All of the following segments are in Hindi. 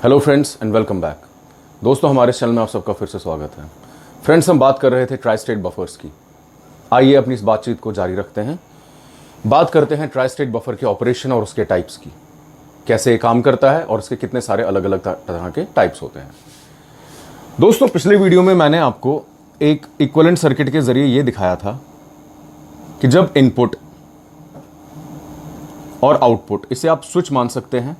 Hello friends and welcome back. दोस्तों, हमारे चैनल में आप सबका फिर से स्वागत है। फ्रेंड्स, हम बात कर रहे थे ट्राई स्टेट बफर्स की। आइए अपनी इस बातचीत को जारी रखते हैं। बात करते हैं ट्राई स्टेट बफर के ऑपरेशन और उसके टाइप्स की, कैसे ये काम करता है और इसके कितने सारे अलग अलग तरह के टाइप्स होते हैं। दोस्तों, पिछले वीडियो में मैंने आपको एक इक्विवेलेंट सर्किट के जरिए ये दिखाया था कि जब इनपुट और आउटपुट, इसे आप स्विच मान सकते हैं।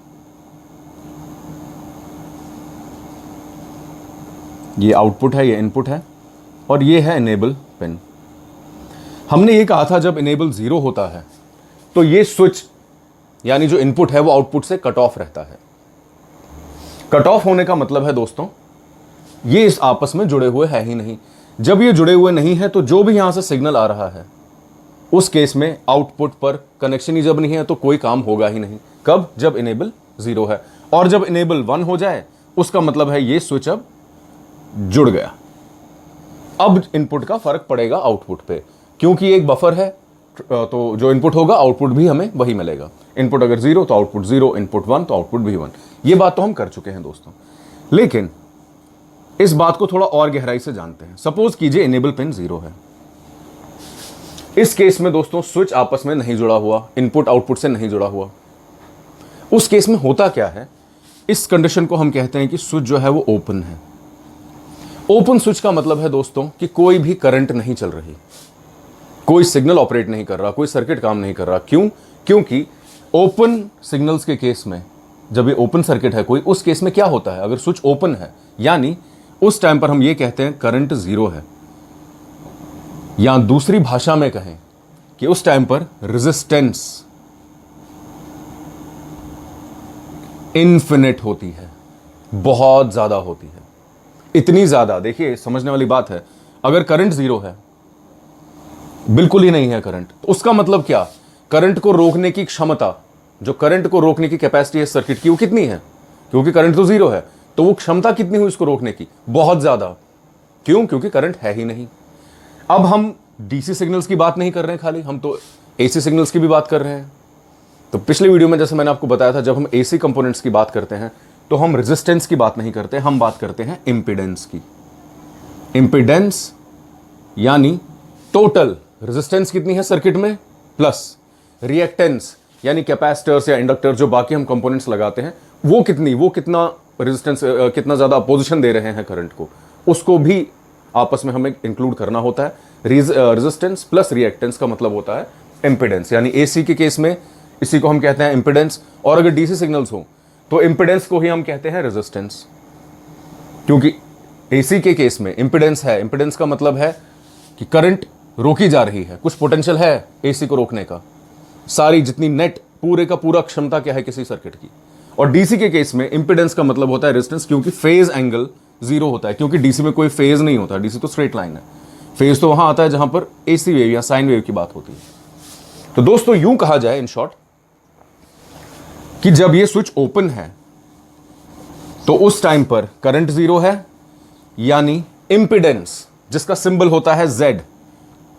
ये आउटपुट है, ये इनपुट है और ये है इनेबल पिन। हमने ये कहा था जब इनेबल 0 होता है तो ये स्विच यानी जो इनपुट है वो आउटपुट से कट ऑफ रहता है। कट ऑफ होने का मतलब है दोस्तों, ये इस आपस में जुड़े हुए है ही नहीं। जब ये जुड़े हुए नहीं है तो जो भी यहां से सिग्नल आ रहा है उस केस में आउटपुट पर कनेक्शन ही जब नहीं है तो कोई काम होगा ही नहीं। कब? जब इनेबल 0 है। और जब इनेबल 1 हो जाए उसका मतलब है ये स्विच अब जुड़ गया। अब इनपुट का फर्क पड़ेगा आउटपुट पे, क्योंकि एक बफर है तो जो इनपुट होगा आउटपुट भी हमें वही मिलेगा। इनपुट अगर 0 तो आउटपुट 0, इनपुट 1 तो आउटपुट भी 1। ये बात तो हम कर चुके हैं दोस्तों, लेकिन इस बात को थोड़ा और गहराई से जानते हैं। सपोज कीजिए इनेबल पिन 0 है। इस केस में दोस्तों स्विच आपस में नहीं जुड़ा हुआ, इनपुट आउटपुट से नहीं जुड़ा हुआ। उस केस में होता क्या है, इस कंडीशन को हम कहते हैं कि स्विच जो है वो ओपन है। ओपन स्विच का मतलब है दोस्तों कि कोई भी करंट नहीं चल रही, कोई सिग्नल ऑपरेट नहीं कर रहा, कोई सर्किट काम नहीं कर रहा। क्यों? क्योंकि ओपन सिग्नल्स के केस में, जब ये ओपन सर्किट है कोई, उस केस में क्या होता है, अगर स्विच ओपन है यानी उस टाइम पर हम ये कहते हैं करंट 0 है। या दूसरी भाषा में कहें कि उस टाइम पर रेजिस्टेंस इन्फिनिट होती है, बहुत ज्यादा होती है। इतनी ज्यादा, देखिए समझने वाली बात है, अगर करंट 0 है, बिल्कुल ही नहीं है करंट, तो उसका मतलब क्या, करंट को रोकने की क्षमता, जो करंट को रोकने की कैपेसिटी है सर्किट की, वो कितनी है? क्योंकि करंट तो 0 है तो वो क्षमता कितनी हुई इसको रोकने की? बहुत ज्यादा। क्यों? क्योंकि करंट है ही नहीं। अब हम डीसी सिग्नल्स की बात नहीं कर रहे हैं खाली, हम तो एसी सिग्नल्स की भी बात कर रहे हैं। तो पिछले वीडियो में जैसे मैंने आपको बताया था, जब हम एसी कंपोनेंट्स की बात करते हैं तो हम रेजिस्टेंस की बात नहीं करते, हम बात करते हैं इंपीडेंस की। इंपीडेंस यानी टोटल रेजिस्टेंस कितनी है सर्किट में, प्लस रिएक्टेंस यानी कैपेसिटर्स या इंडक्टर जो बाकी हम कंपोनेंट्स लगाते हैं वो कितनी, वो कितना रेजिस्टेंस, कितना ज्यादा अपोजिशन दे रहे हैं करंट को, उसको भी आपस में हमें इंक्लूड करना होता है। रेजिस्टेंस प्लस रिएक्टेंस का मतलब होता है इंपीडेंस। यानी एसी के केस में इसी को हम कहते हैं इंपीडेंस, और अगर डीसी सिग्नल्स हो तो इंपीडेंस को ही हम कहते हैं रेजिस्टेंस। क्योंकि एसी के केस में इंपीडेंस है, इंपीडेंस का मतलब है कि करंट रोकी जा रही है, कुछ पोटेंशियल है एसी को रोकने का, सारी जितनी नेट पूरे का पूरा क्षमता क्या है किसी सर्किट की। और डीसी के केस में इंपीडेंस का मतलब होता है रेजिस्टेंस, क्योंकि फेज एंगल 0 होता है। क्योंकि डीसी में कोई फेज नहीं होता, डीसी तो स्ट्रेट लाइन है, फेज तो वहां आता है जहां पर एसी वेव या साइन वेव की बात होती है। तो दोस्तों यूं कहा जाए इन शॉर्ट कि जब ये स्विच ओपन है तो उस टाइम पर करंट 0 है, यानी इंपीडेंस जिसका सिंबल होता है Z,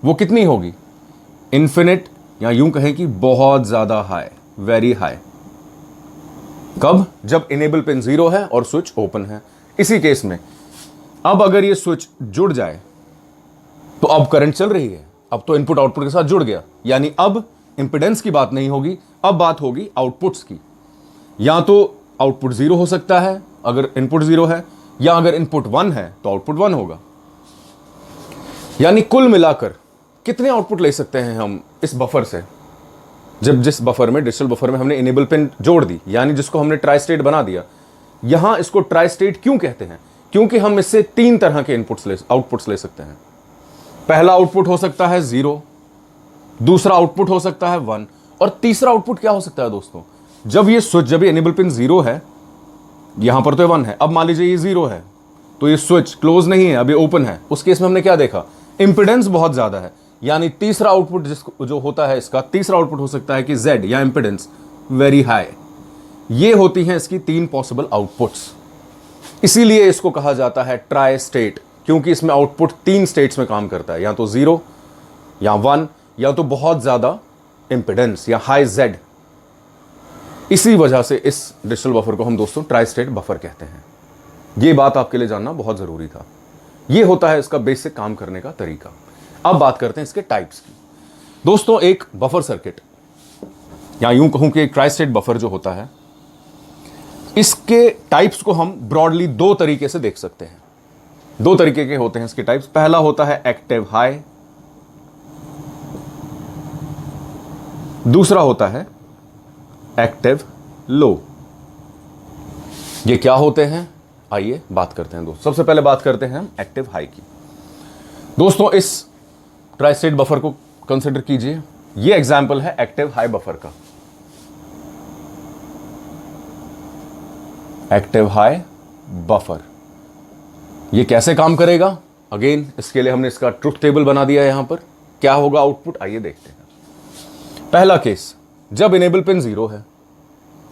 वो कितनी होगी? इन्फिनिट, या यूं कहें कि बहुत ज्यादा हाई, वेरी हाई। कब? जब इनेबल पिन 0 है और स्विच ओपन है। इसी केस में अब अगर ये स्विच जुड़ जाए तो अब करंट चल रही है, अब तो इनपुट आउटपुट के साथ जुड़ गया, यानी अब इंपीडेंस की बात नहीं होगी, अब बात होगी आउटपुट्स की। या तो आउटपुट 0 हो सकता है अगर इनपुट 0 है, या अगर इनपुट 1 है तो आउटपुट 1 होगा। यानी कुल मिलाकर कितने आउटपुट ले सकते हैं हम इस बफर से, जब जिस बफर में, डिजिटल बफर में हमने इनेबल पिन जोड़ दी, यानी जिसको हमने ट्राई स्टेट बना दिया। यहां इसको ट्राई स्टेट क्यों कहते हैं? क्योंकि हम इससे 3 तरह के आउटपुट्स ले सकते हैं। पहला आउटपुट हो सकता है 0, दूसरा आउटपुट हो सकता है 1, और तीसरा आउटपुट क्या हो सकता है दोस्तों, जब ये स्विच, जब ये इनेबल पिन 0 है, यहां पर तो 1 है, अब मान लीजिए ये 0 है तो ये स्विच क्लोज नहीं है, अभी ओपन है। उस केस में हमने क्या देखा, इंपीडेंस बहुत ज्यादा है, यानी तीसरा आउटपुट जो होता है इसका तीसरा आउटपुट हो सकता है कि Z या इंपीडेंस वेरी हाई। ये होती हैं इसकी 3 पॉसिबल आउटपुट्स। इसीलिए इसको कहा जाता है ट्राई स्टेट, क्योंकि इसमें आउटपुट 3 स्टेट्स में काम करता है, या तो 0 या 1 या तो बहुत ज्यादा इंपीडेंस या हाई Z। इसी वजह से इस डिजिटल बफर को हम दोस्तों ट्राई स्टेट बफर कहते हैं। ये बात आपके लिए जानना बहुत ज़रूरी था। ये होता है इसका बेसिक काम करने का तरीका। अब बात करते हैं इसके टाइप्स की। दोस्तों एक बफर सर्किट या यूं कहूं कि एक ट्राई स्टेट बफर जो होता है, इसके टाइप्स को हम ब्रॉडली दो तरीके से देख सकते हैं। दो तरीके के होते हैं इसके टाइप्स। पहला होता है एक्टिव हाई, दूसरा होता है एक्टिव लो। ये क्या होते हैं आइए बात करते हैं दोस्तों। सबसे पहले बात करते हैं हम एक्टिव हाई की। दोस्तों इस ट्राई स्टेट बफर को कंसिडर कीजिए। ये एग्जांपल है एक्टिव हाई बफर का। एक्टिव हाई बफर ये कैसे काम करेगा? अगेन इसके लिए हमने इसका ट्रुथ टेबल बना दिया है। यहां पर क्या होगा आउटपुट, आइए देखते हैं। पहला केस, जब इनेबल पिन 0 है।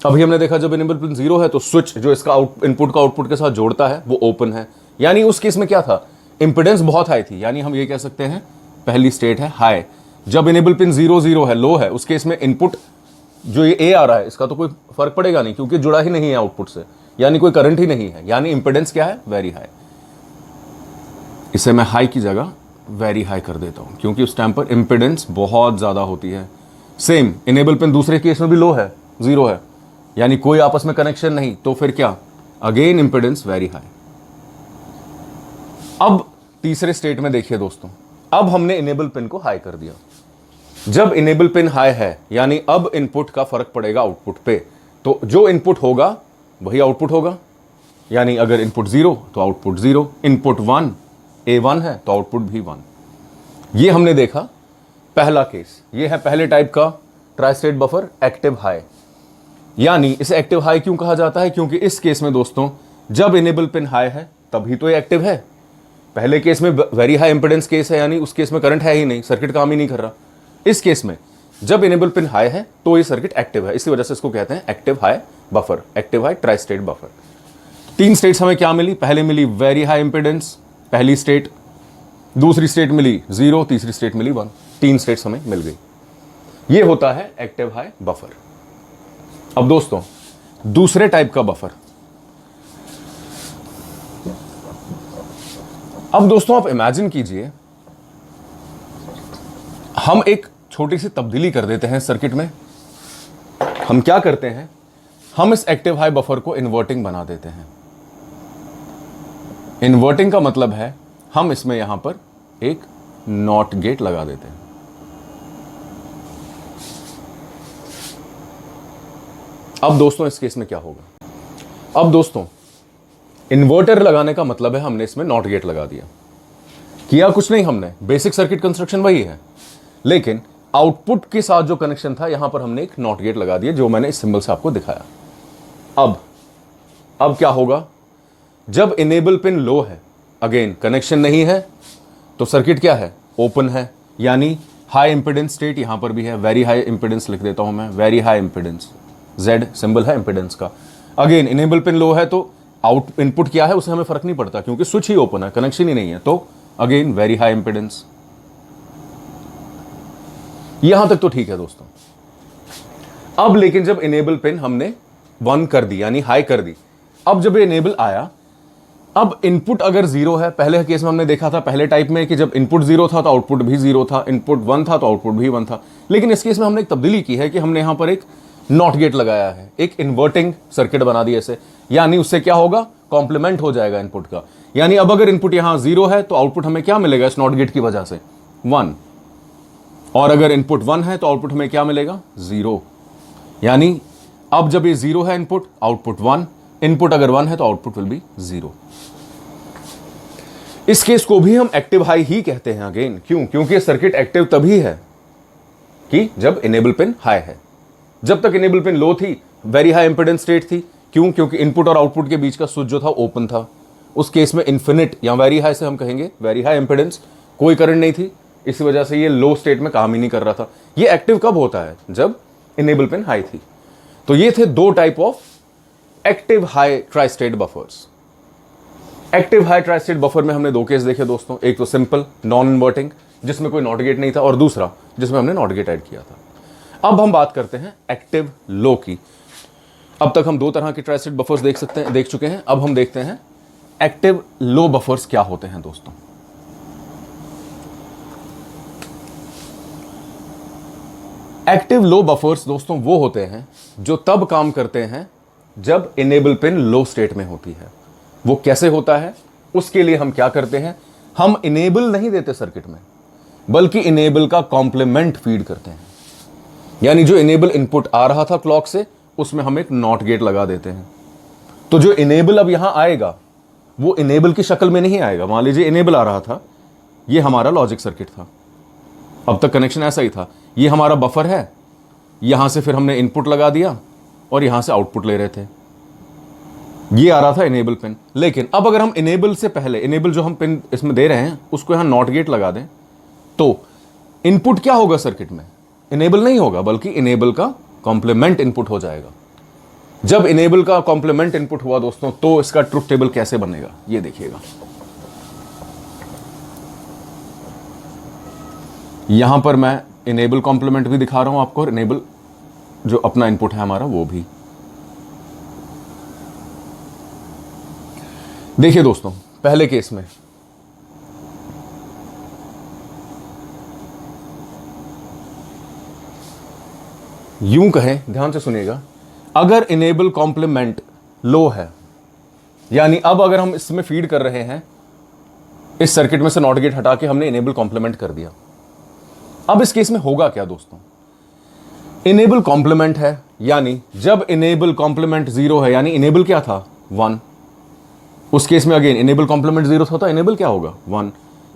अभी हमने देखा जब इनेबल पिन 0 है तो स्विच जो इसका इनपुट का आउटपुट के साथ जोड़ता है वो ओपन है, यानी उस केस में क्या था, इंपेडेंस बहुत हाई थी, यानी हम ये कह सकते हैं पहली स्टेट है हाई। जब इनेबल पिन 0 है, लो है, उस केस में इनपुट जो ये ए आ रहा है इसका तो कोई फर्क पड़ेगा नहीं क्योंकि जुड़ा ही नहीं है आउटपुट से, यानी कोई करंट ही नहीं है, यानी इंपेडेंस क्या है, वेरी हाई। इसे मैं हाई की जगह वेरी हाई कर देता हूं क्योंकि उस टाइम पर इंपेडेंस बहुत ज्यादा होती है। सेम इनेबल पिन दूसरे केस में भी लो है, 0 है, यानी कोई आपस में कनेक्शन नहीं, तो फिर क्या, अगेन इंपेडेंस वेरी हाई। अब तीसरे स्टेट में देखिए दोस्तों, अब हमने इनेबल पिन को हाई कर दिया। जब इनेबल पिन हाई है यानी अब इनपुट का फर्क पड़ेगा आउटपुट पे, तो जो इनपुट होगा वही आउटपुट होगा, यानी अगर इनपुट 0 तो आउटपुट 0, इनपुट 1 A1 है तो आउटपुट भी 1। ये हमने देखा पहला केस। ये है पहले टाइप का tri state buffer active high. यानी इसे एक्टिव हाई क्यों कहा जाता है, क्योंकि इस केस में दोस्तों जब इनेबल पिन हाई है तभी तो ये एक्टिव है। पहले केस में वेरी हाई इंपेडेंस केस है, यानी उस केस में करंट है ही नहीं, सर्किट काम ही नहीं कर रहा। इस केस में जब इनेबल पिन हाई है तो ये सर्किट एक्टिव है, इसी वजह से इसको कहते हैं active high buffer, active high tri state buffer. 3 states हमें क्या मिली, पहले मिली वेरी हाई इंपेडेंस पहली स्टेट, दूसरी स्टेट मिली 0, तीसरी स्टेट मिली 1, 3 स्टेट्स हमें मिल गई। ये होता है एक्टिव हाई बफर। अब दोस्तों दूसरे टाइप का बफर। अब दोस्तों आप इमेजिन कीजिए, हम एक छोटी सी तब्दीली कर देते हैं सर्किट में। हम क्या करते हैं, हम इस एक्टिव हाई बफर को इन्वर्टिंग बना देते हैं। इन्वर्टिंग का मतलब है हम इसमें यहां पर एक नॉट गेट लगा देते हैं। अब दोस्तों इस केस में क्या होगा, अब दोस्तों इन्वर्टर लगाने का मतलब है हमने इसमें नॉट गेट लगा दिया। किया कुछ नहीं हमने, बेसिक सर्किट कंस्ट्रक्शन वही है, लेकिन आउटपुट के साथ जो कनेक्शन था यहां पर हमने एक नॉट गेट लगा दिया, जो मैंने इस सिंबल से आपको दिखाया। अब क्या होगा, जब इनेबल पिन लो है, अगेन कनेक्शन नहीं है, तो सर्किट क्या है, ओपन है, यानी हाई इंपेडेंस स्टेट यहां पर भी है, वेरी हाई इंपेडेंस लिख देता हूं मैं, very high impedance, Z symbol है इंपेडेंस का। अगेन इनेबल पिन लो है तो आउट इनपुट क्या है उसे हमें फर्क नहीं पड़ता क्योंकि स्विच ही ओपन है, कनेक्शन ही नहीं है, तो अगेन वेरी हाई इंपेडेंस। यहां तक तो ठीक है दोस्तों। अब लेकिन जब इनेबल पिन हमने 1 कर दी यानी हाई कर दी, अब जब इनेबल आया, अब इनपुट अगर 0 है, पहले केस में हमने देखा था पहले टाइप में कि जब इनपुट 0 था तो आउटपुट भी 0 था, इनपुट 1 था तो आउटपुट भी 1 था, लेकिन इस केस में हमने एक तब्दीली की है कि हमने यहां पर एक नॉट गेट लगाया है, एक इन्वर्टिंग सर्किट बना दिया इसे, यानी उससे क्या होगा, कॉम्प्लीमेंट हो जाएगा इनपुट का। यानी अब अगर इनपुट यहां 0 है तो आउटपुट हमें क्या मिलेगा इस नॉट गेट की वजह से, 1, और अगर इनपुट 1 है तो आउटपुट हमें क्या मिलेगा, 0। यानी अब जब ये 0 है इनपुट, आउटपुट 1, इनपुट अगर 1 है तो आउटपुट विल बी 0। इस केस को भी हम एक्टिव हाई ही कहते हैं अगेन, क्यों, क्योंकि सर्किट एक्टिव तभी है कि जब इनेबल पिन हाई है। जब तक इनेबल पिन लो थी, वेरी हाई इंपेडेंस स्टेट थी, क्यों, क्योंकि इनपुट और आउटपुट के बीच का स्विच जो था ओपन था। उस केस में इन्फिनिट या वेरी हाई से हम कहेंगे वेरी हाई इंपेडेंस, कोई करंट नहीं थी, इसी वजह से ये लो स्टेट में काम ही नहीं कर रहा था। ये एक्टिव कब होता है, जब इनेबल पिन हाई थी। तो ये थे 2 type of active high tri state buffers. Active high tri state buffer में हमने 2 केस देखे दोस्तों, एक तो सिंपल नॉन इन्वर्टिंग जिसमें कोई नॉट गेट नहीं था, और दूसरा जिसमें हमने नॉट गेट ऐड किया था। अब हम बात करते हैं एक्टिव लो की। अब तक हम दो तरह के ट्राइस्टेट बफर्स देख चुके हैं। अब हम देखते हैं एक्टिव लो बफर्स क्या होते हैं दोस्तों। एक्टिव लो बफर्स दोस्तों वो होते हैं जो तब काम करते हैं जब इनेबल पिन लो स्टेट में होती है। वो कैसे होता है, उसके लिए हम क्या करते हैं, हम इनेबल नहीं देते सर्किट में, बल्कि इनेबल का कॉम्प्लीमेंट फीड करते हैं। यानी जो इनेबल इनपुट आ रहा था क्लॉक से, उसमें हम एक नॉट गेट लगा देते हैं। तो जो इनेबल अब यहां आएगा वो इनेबल की शक्ल में नहीं आएगा। मान लीजिए इनेबल आ रहा था, ये हमारा लॉजिक सर्किट था, अब तक कनेक्शन ऐसा ही था, ये हमारा बफर है, यहां से फिर हमने इनपुट लगा दिया और यहां से आउटपुट ले रहे थे, ये आ रहा था इनेबल पिन। लेकिन अब अगर हम इनेबल से पहले, इनेबल जो हम पिन इसमें दे रहे हैं उसको यहां नॉट गेट लगा दें, तो इनपुट क्या होगा सर्किट में, इनेबल नहीं होगा, बल्कि इनेबल का कॉम्प्लीमेंट इनपुट हो जाएगा। जब इनेबल का कॉम्प्लीमेंट इनपुट हुआ दोस्तों, तो इसका ट्रुथ टेबल कैसे बनेगा ये देखिएगा। यहां पर मैं इनेबल कॉम्प्लीमेंट भी दिखा रहा हूं आपको, और इनेबल जो अपना इनपुट है हमारा वो भी। देखिए दोस्तों, पहले केस में यूं कहें, ध्यान से सुनिएगा, अगर इनेबल कॉम्प्लीमेंट लो है, यानी अब अगर हम इसमें फीड कर रहे हैं, इस सर्किट में से नॉट गेट हटा के हमने इनेबल कॉम्प्लीमेंट कर दिया। अब इस केस में होगा क्या दोस्तों, इनेबल कॉम्प्लीमेंट है, यानी जब इनेबल कॉम्प्लीमेंट 0 है, यानी इनेबल क्या था 1, उस केस में अगेन इनेबल कॉम्प्लीमेंट 0 था तो इनेबल क्या होगा 1।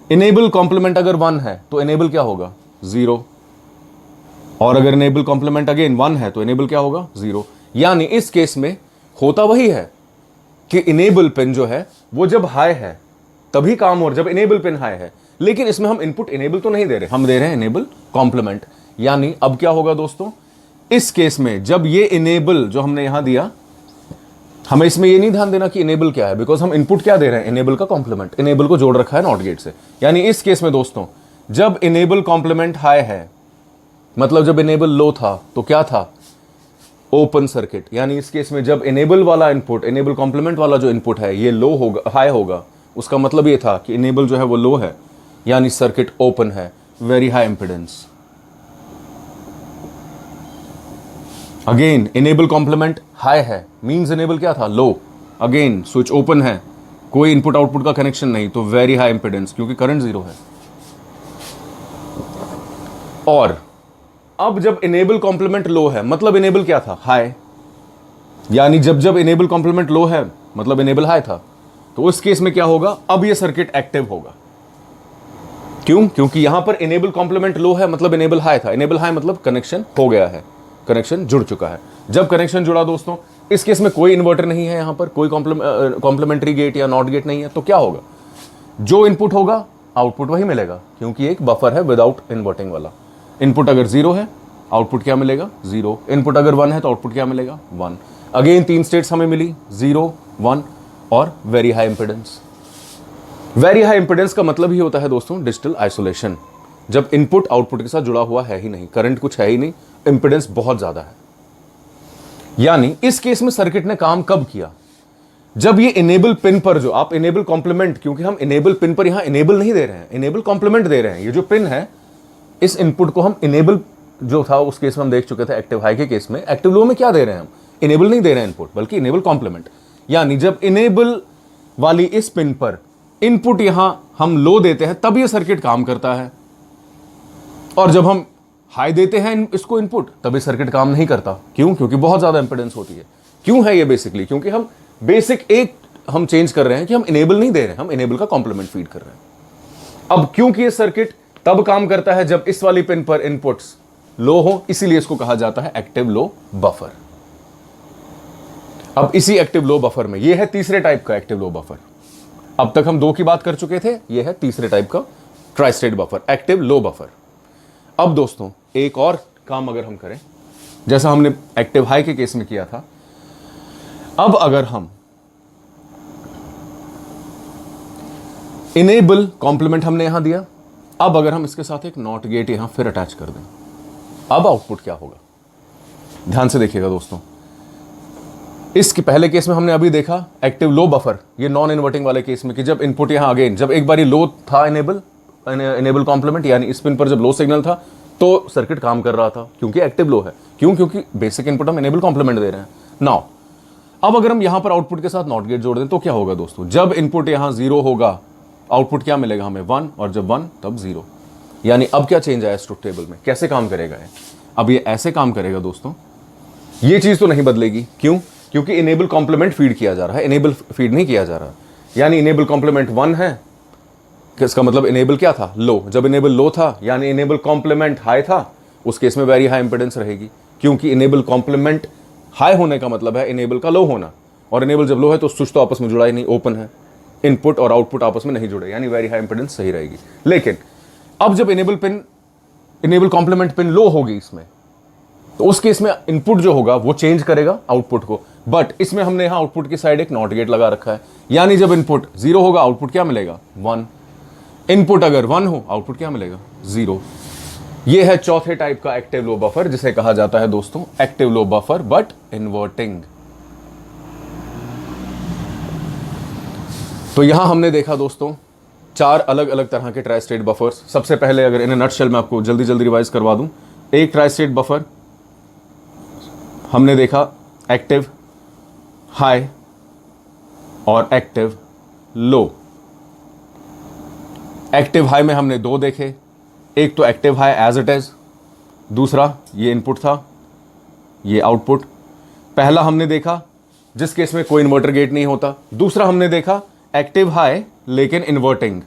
इनेबल कॉम्प्लीमेंट अगर 1 है तो इनेबल क्या होगा 0, और अगर इनेबल कॉम्प्लीमेंट अगेन 1 है तो इनेबल क्या होगा 0। यानी इस केस में होता वही है कि इनेबल पिन जो है वो जब हाई है तभी काम हो रहा है, जब इनेबल पिन हाई है। लेकिन इसमें हम इनपुट इनेबल तो नहीं दे रहे, हम दे रहे हैं इनेबल कॉम्प्लीमेंट। यानी अब क्या होगा दोस्तों, इस केस में जब ये इनेबल जो हमने यहां दिया, हमें इसमें ये नहीं ध्यान देना कि इनेबल क्या है, बिकॉज हम इनपुट क्या दे रहे हैं, इनेबल का कॉम्प्लीमेंट, इनेबल को जोड़ रखा है नॉट गेट से। यानी इस केस में दोस्तों जब इनेबल कॉम्प्लीमेंट हाई है, मतलब जब इनेबल लो था तो क्या था ओपन सर्किट। यानी इस केस में जब इनेबल वाला इनपुट, इनेबल कॉम्प्लीमेंट वाला जो इनपुट है ये लो होगा, हाई होगा, उसका मतलब ये था कि इनेबल जो है वो लो है, यानी सर्किट ओपन है, very high impedance. Again enable complement high है, मींस इनेबल क्या था लो, अगेन स्विच ओपन है, कोई इनपुट आउटपुट का कनेक्शन नहीं, तो वेरी हाई इंपेडेंस क्योंकि करंट 0 है। और अब जब इनेबल कॉम्प्लीमेंट लो है, मतलब इनेबल क्या था हाई, यानी जब इनेबल कॉम्प्लीमेंट लो है मतलब इनेबल हाई था, तो उस केस में क्या होगा, अब ये सर्किट एक्टिव होगा। क्यों, क्योंकि यहां पर इनेबल कॉम्प्लीमेंट लो है मतलब इनेबल हाई था, इनेबल हाई मतलब कनेक्शन हो गया है, कनेक्शन जुड़ चुका है। जब कनेक्शन जुड़ा दोस्तों, इस केस में कोई इन्वर्टर नहीं है, यहां पर कोई कॉम्प्लीमेंट्री गेट या नॉट गेट नहीं है, तो क्या होगा, जो इनपुट होगा आउटपुट वही मिलेगा, क्योंकि एक बफर है विदाउट इन्वर्टिंग वाला। इनपुट अगर 0 है आउटपुट क्या मिलेगा 0, इनपुट अगर 1 है तो आउटपुट क्या मिलेगा 1। अगेन 3 स्टेट्स हमें मिली, 0, 1 और very high impedance. Very high impedance का मतलब ही होता है दोस्तों डिजिटल आइसोलेशन, जब इनपुट आउटपुट के साथ जुड़ा हुआ है ही नहीं, करंट कुछ है ही नहीं, इंपेडेंस बहुत ज्यादा है। यानी इस केस में सर्किट ने काम कब किया, जब ये इनेबल पिन पर, जो आप इनेबल कॉम्प्लीमेंट, क्योंकि हम इनेबल पिन पर यहां इनेबल नहीं दे रहे हैं, इनेबल कॉम्प्लीमेंट दे रहे हैं। ये जो पिन है, इस इनपुट को हम इनेबल जो था उस केस में हम देख चुके थे एक्टिव हाई के केस में, एक्टिव लो में क्या दे रहे हैं हम, इनेबल नहीं दे रहे हैं इनपुट, बल्कि इनेबल कॉम्प्लीमेंट। यानी जब इनेबल वाली इस पिन पर इनपुट यहां हम लो देते हैं तब ये सर्किट काम करता है, और जब हम हाई देते हैं इसको इनपुट, तब ये सर्किट काम नहीं करता। क्यों, क्योंकि बहुत ज्यादा इंपेडेंस होती है। क्यों है ये बेसिकली, क्योंकि हम बेसिक एक हम चेंज कर रहे हैं कि हम इनेबल नहीं दे रहे हैं, हम इनेबल का कॉम्प्लीमेंट फीड कर रहे हैं। अब क्योंकि ये सर्किट तब काम करता है जब इस वाली पिन पर इनपुट्स लो हो, इसीलिए इसको कहा जाता है एक्टिव लो बफर। अब इसी एक्टिव लो बफर में, ये है तीसरे टाइप का एक्टिव लो बफर। अब तक हम 2 की बात कर चुके थे, ये है तीसरे टाइप का tri state buffer, active low buffer. अब दोस्तों एक और काम अगर हम करें, जैसा हमने एक्टिव हाई के केस में किया था, अब अगर हम इनेबल कॉम्प्लीमेंट हमने यहां दिया, अब अगर हम इसके साथ एक नॉट गेट यहां फिर अटैच कर दें, अब आउटपुट क्या होगा, ध्यान से देखिएगा दोस्तों। इसके पहले केस में हमने अभी देखा एक्टिव लो बफर, ये नॉन इन्वर्टिंग वाले केस में, कि जब इनपुट यहाँ अगेन जब एक बारी लो था इनेबल कॉम्प्लीमेंट यानी इस पिन पर जब लो सिग्नल था तो सर्किट काम कर रहा था क्योंकि एक्टिव लो है। क्यों? क्योंकि बेसिक इनपुट हम इनेबल कॉम्प्लीमेंट दे रहे हैं। नाउ अब अगर हम यहां पर आउटपुट के साथ नॉट गेट जोड़ दें तो क्या होगा दोस्तों? जब इनपुट यहां 0 होगा आउटपुट क्या मिलेगा हमें? 1, और जब 1 तब 0। यानी अब क्या चेंज आया ट्रुथ टेबल में? कैसे काम करेगा ये? अब ये ऐसे काम करेगा दोस्तों, ये चीज तो नहीं बदलेगी। क्यों? क्योंकि इनेबल कॉम्प्लीमेंट फीड किया जा रहा है, इनेबल फीड नहीं किया जा रहा। यानी इनेबल कॉम्प्लीमेंट 1 है, इसका मतलब इनेबल क्या था? लो। जब इनेबल लो था यानी इनेबल कॉम्प्लीमेंट हाई था, उस केस में वेरी हाई इंपेडेंस रहेगी, क्योंकि इनेबल कॉम्प्लीमेंट हाई होने का मतलब है इनेबल का लो होना, और इनेबल जब लो है तो स्विच तो आपस में जुड़ा ही नहीं, ओपन है, इनपुट और आउटपुट आपस में नहीं जुड़े, यानी वेरी हाई इंपेडेंस सही रहेगी। लेकिन अब जब इनेबल कॉम्प्लीमेंट पिन लो होगी इसमें, तो उस केस में इनपुट जो होगा वो चेंज करेगा आउटपुट को, बट इसमें हमने यहां आउटपुट की साइड एक नॉट गेट लगा रखा है। यानी जब इनपुट 0 होगा आउटपुट क्या मिलेगा? 1। इनपुट अगर 1 हो आउटपुट क्या मिलेगा? 0। यह है चौथे टाइप का एक्टिव लो बफर, जिसे कहा जाता है दोस्तों active low buffer but inverting. तो यहां हमने देखा दोस्तों 4 अलग अलग तरह के ट्राई स्टेट बफर्स। सबसे पहले अगर इन्हें नटशेल में आपको जल्दी जल्दी रिवाइज करवा दूं, एक ट्राई स्टेट बफर हमने देखा एक्टिव हाई और एक्टिव लो। एक्टिव हाई में हमने 2 देखे, एक तो active high as it is, दूसरा ये इनपुट था, ये आउटपुट। पहला हमने देखा जिस केस में कोई इन्वर्टर गेट नहीं होता, दूसरा हमने देखा एक्टिव हाई लेकिन इन्वर्टिंग।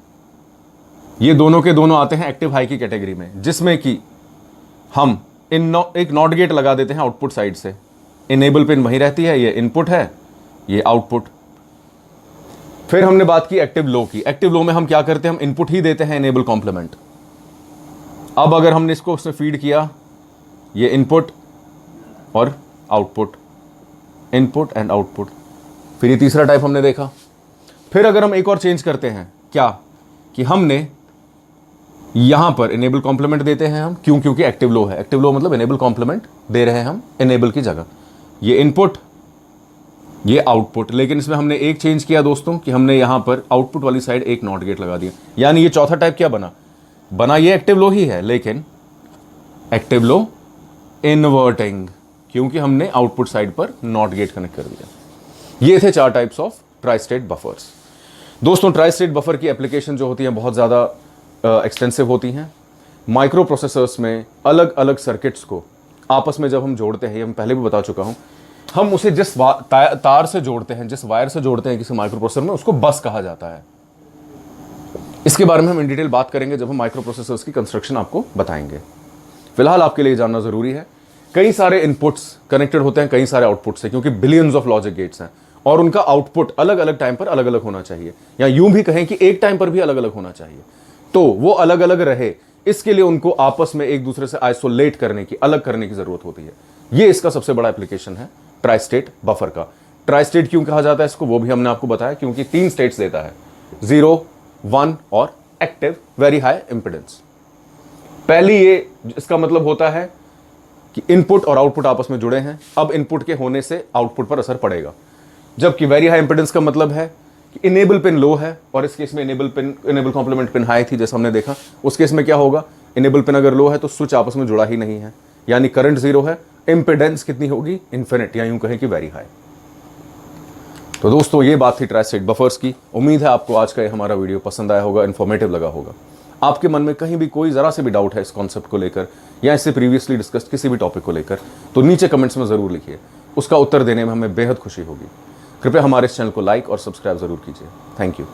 ये दोनों के दोनों आते हैं एक्टिव हाई की कैटेगरी में, जिसमें कि हम एक नॉट गेट लगा देते हैं आउटपुट साइड से, इनेबल पिन वहीं रहती है, ये इनपुट है, ये आउटपुट। फिर हमने बात की एक्टिव लो की। एक्टिव लो में हम क्या करते हैं? हम इनपुट ही देते हैं इनेबल कॉम्प्लीमेंट। अब अगर हमने इसको उससे फीड किया, ये इनपुट और आउटपुट, इनपुट एंड आउटपुट। फिर ये तीसरा टाइप हमने देखा। फिर अगर हम एक और चेंज करते हैं, क्या कि हमने यहां पर इनेबल कॉम्प्लीमेंट देते हैं हम, क्यों? क्योंकि एक्टिव लो है। एक्टिव लो मतलब इनेबल कॉम्प्लीमेंट दे रहे हैं हम इनेबल की जगह, ये इनपुट ये आउटपुट। लेकिन इसमें हमने एक चेंज किया दोस्तों कि हमने यहां पर आउटपुट वाली साइड एक नॉट गेट लगा दिया। यानी ये चौथा टाइप क्या बना ये एक्टिव लो ही है, लेकिन एक्टिव लो इन्वर्टिंग, क्योंकि हमने आउटपुट साइड पर नॉट गेट कनेक्ट कर दिया। ये थे 4 types of tri state buffers. दोस्तों ट्राई स्टेट बफर की एप्लीकेशन जो होती है बहुत ज़्यादा एक्सटेंसिव होती हैं। माइक्रो प्रोसेसर्स में अलग अलग सर्किट्स को आपस में जब हम जोड़ते हैं, ये मैं पहले भी बता चुका हूं, हम उसे जिस तार से जोड़ते हैं, जिस वायर से जोड़ते हैं किसी माइक्रो प्रोसेसर में, उसको बस कहा जाता है। इसके बारे में हम इन डिटेल बात करेंगे जब हम माइक्रो प्रोसेसर्स की कंस्ट्रक्शन आपको बताएंगे। फिलहाल आपके लिए जानना जरूरी है, कई सारे इनपुट्स कनेक्टेड होते हैं कई सारे आउटपुट से, क्योंकि बिलियंस ऑफ लॉजिक गेट्स हैं, और उनका आउटपुट अलग अलग टाइम पर अलग अलग होना चाहिए, या यूं भी कहें कि एक टाइम पर भी अलग अलग होना चाहिए। तो वो अलग अलग रहे, इसके लिए उनको आपस में एक दूसरे से आइसोलेट करने की, अलग करने की जरूरत होती है। ये इसका सबसे बड़ा एप्लीकेशन है ट्राई स्टेट बफर का। ट्राई स्टेट क्यों कहा जाता है इसको, वो भी हमने आपको बताया, क्योंकि 3 स्टेट्स देता है, 0, 1 और एक्टिव वेरी हाई इंपेडेंस। पहली ये इसका मतलब होता है कि इनपुट और आउटपुट आपस में जुड़े हैं, अब इनपुट के होने से आउटपुट पर असर पड़ेगा। जबकि वेरी हाई इंपेडेंस का मतलब है कि इनेबल पिन लो है, और इस केस में इनेबल कॉम्प्लीमेंट पिन हाई थी जैसा हमने देखा। उस केस में क्या होगा, इनेबल पिन अगर लो है तो स्विच आपस में जुड़ा ही नहीं है, यानी करंट 0 है, इंपेडेंस कितनी होगी? इन्फिनिट, या यूं कहें कि वेरी हाई। तो दोस्तों ये बात थी ट्राई स्टेट बफर्स की। उम्मीद है आपको आज का ये हमारा वीडियो पसंद आया होगा, इन्फॉर्मेटिव लगा होगा। आपके मन में कहीं भी कोई जरा से भी डाउट है इस कॉन्सेप्ट को लेकर, या इससे प्रीवियसली डिस्कस्ड किसी भी टॉपिक को लेकर, तो नीचे कमेंट्स में जरूर लिखिए, उसका उत्तर देने में हमें बेहद खुशी होगी। कृपया हमारे इस चैनल को लाइक और सब्सक्राइब जरूर कीजिए। Thank you.